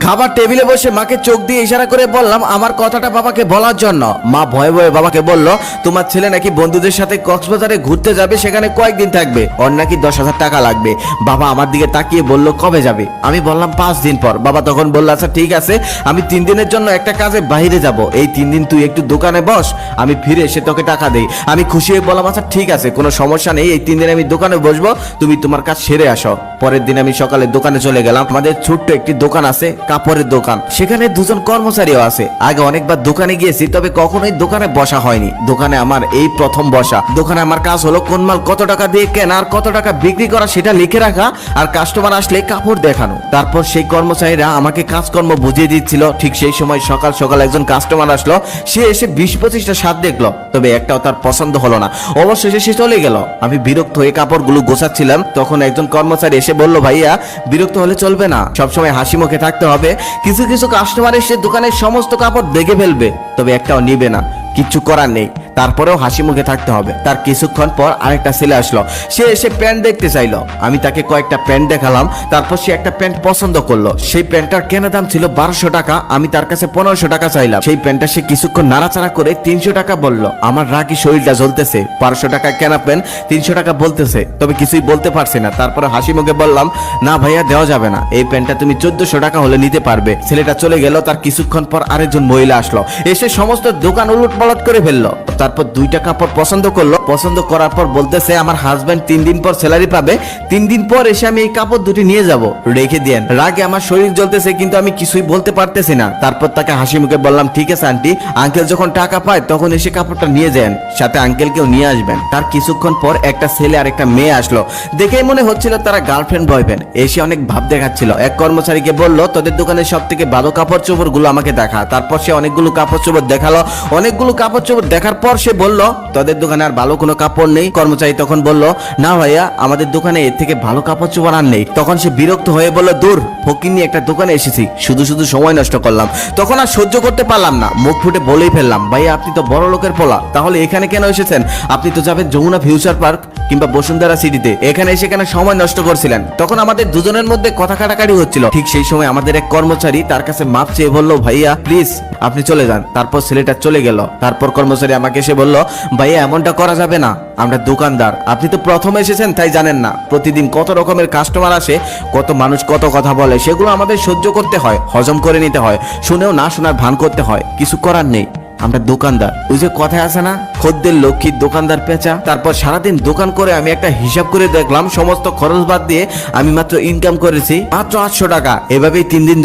খাবার টেবিলে বসে মাকে চোখ দিয়ে ইশারা করে বললাম আমার কথাটা বাবাকে বলার জন্য। মা ভয়ে ভয়ে বাবাকে বলল, তোমার ছেলে নাকি বন্ধুদের সাথে কক্সবাজারে ঘুরতে যাবে, সেখানে কয়েকদিন থাকবে, ওর নাকি 10,000 টাকা লাগবে। বাবা আমার দিকে তাকিয়ে বলল, কবে যাবে? আমি বললাম 5 দিন পর। বাবা তখন বলল, আচ্ছা ঠিক আছে, আমি 3 দিনের জন্য একটা কাজে বাইরে যাব, এই 3 দিন তুই একটু দোকানে বস, আমি ফিরে এসে তোকে টাকা দেই। আমি খুশি হয়ে বললাম, আচ্ছা ঠিক আছে, কোনো সমস্যা নেই, এই 3 দিন আমি দোকানে বসবো, তুমি তোমার কাজ সেরে আসো। পরের দিন আমি সকালে দোকানে চলে গেলাম। আমাদের ছোট্ট একটি দোকান আছে, কাপড়ের দোকান, সেখানে 2জন কর্মচারীও আছে। আগে অনেকবার দোকানে গিয়েছি, তবে কখনোই দোকানে বসা হয়নি। দোকানে আমার এই প্রথম বসা। দোকানে আমার কাজ হলো কোন মাল কত টাকা দিয়ে কেনা আর কত টাকা বিক্রি করা সেটা লিখে রাখা, আর কাস্টমার আসলে কাপড় দেখানো। তারপর সেই কর্মচারীরা আমাকে কাজকর্ম বুঝিয়ে দিচ্ছিল। ঠিক সেই সময় সকাল সকাল একজন কাস্টমার আসলো। সে এসে 20-25টা শার্ট দেখলো, তবে একটাও তার পছন্দ হলো না। অবশেষে সে চলে গেল। আমি বিরক্ত হয়ে কাপড়গুলো গোছাচ্ছিলাম, তখন একজন কর্মচারী এসে বলল, ভাইয়া বিরক্ত হলে চলবে না, সবসময় হাসি মুখে থাকতে হবে। কিছু কিছু কাস্টমার এসে দোকানের সমস্ত কাপড় দেখে ফেলবে, তবে একটাও নিবে না, কিচ্ছু করার নেই, তারপরেও হাসি মুখে থাকতে হবে। তার কিছুক্ষণ পর আরেকটা ছেলে আসলো। সে এসে প্যান্ট দেখতে চাইলো। আমি তাকে কয়েকটা প্যান্ট দেখালাম। তারপর সে একটা প্যান্ট পছন্দ করলো। সেই প্যান্টটার কেনা দাম ছিল 1200 টাকা। আমি তার কাছে 1500 টাকা চাইলাম। সেই প্যান্টটা সে কিছুক্ষণ নাড়াচাড়া করে 300 টাকা বললো। আমার রাগি শরীরটা জ্বলতেছে। 1200 টাকা কেনা প্যান্ট 300 টাকা বলতেছে, তবে কিছুই বলতে পারছি না। তারপরে হাসি মুখে বললাম, না ভাইয়া দেওয়া যাবে না, এই প্যান্টটা তুমি 1400 টাকা হলে নিতে পারবে। ছেলেটা চলে গেল। তার কিছুক্ষণ পর আরেকজন মহিলা আসলো। এসে সমস্ত দোকান উলটপালট করে ফেললো। তারপর 2টা কাপড় পছন্দ করলো। পছন্দ করার পর বলতেছে, আমার হাজবেন্ড 3 দিন পর স্যালারি পাবে, 3 দিন পর এসে আমি এই কাপড় দুটি নিয়ে যাব, রেখে দেন। রাগে আমার শরীর জ্বলতেছে, কিন্তু আমি কিছুই বলতে পারতেছি না। তারপর তাকে হাসি মুখে বললাম, ঠিক আছে আন্টি, আঙ্কেল যখন টাকা পায় তখন এসে কাপড়টা নিয়ে যান, সাথে আঙ্কেলকেও নিয়ে আসবেন। তার কিছুক্ষণ পর একটা ছেলে আর একটা মেয়ে আসলো। দেখেই মনে হচ্ছিল তারা গার্লফ্রেন্ড বয়ফ্রেন্ড। এসে অনেক ভাব দেখাচ্ছিল। এক কর্মচারীকে বলল, তোদের দোকানের সব থেকে ভালো কাপড় চোপড় গুলো আমাকে দেখা। তারপর সে অনেকগুলো কাপড় চোপড় দেখালো। অনেকগুলো কাপড় চোপড় দেখার পর সে বলল, তোদের দোকানে আর ভালো কোনো কাপড় নেই? কর্মচারী তখন বলল, না ভাইয়া, আমাদের দোকানে এর থেকে ভালো কাপড় চোপড় আর নেই। তখন সে বিরক্ত হয়ে বলল, দূর, ফকিন্নি একটা দোকানে এসেছি, শুধু শুধু সময় নষ্ট করলাম। তখন আর সহ্য করতে পারলাম না, মুখ ফুটে বলেই ফেললাম, ভাইয়া আপনি তো বড় লোকের পোলা, তাহলে এখানে কেন এসেছেন? আপনি তো যাবেন যমুনা ফিউচার পার্ক কিংবা বসুন্ধরা সিটিতে, এখানে এসে কেন সময় নষ্ট করছিলেন? তখন আমাদের দুজনের মধ্যে কথা কাটাকাটি হচ্ছিল। ঠিক সেই সময় আমাদের এক কর্মচারী তার কাছে মাপ চেয়ে বলল, ভাইয়া প্লিজ আপনি চলে যান। তারপর ছেলেটা চলে গেল। তারপর কর্মচারী আমাকে এসে বলল, ভাইয়া এমনটা করা যাবে না, আমরা দোকানদার, আপনি তো প্রথম এসেছেন তাই জানেন না, প্রতিদিন কত রকমের কাস্টমার আসে, কত মানুষ কত কথা বলে, সেগুলো আমাদের সহ্য করতে হয়, হজম করে নিতে হয়, শুনেও না শোনার ভান করতে হয়, কিছু করার নেই, আমরা দোকানদার। ওই যে কথায় আছে না, খদ্দের লক্ষ্মী দোকানদার পেঁচা। তারপর সারাদিন দোকান করে আমি একটা হিসাব করে দেখলাম, সমস্ত খরচ বাদ দিয়ে আমি মাত্র ইনকাম করেছি মাত্র 800 টাকা। এভাবেই 3 দিন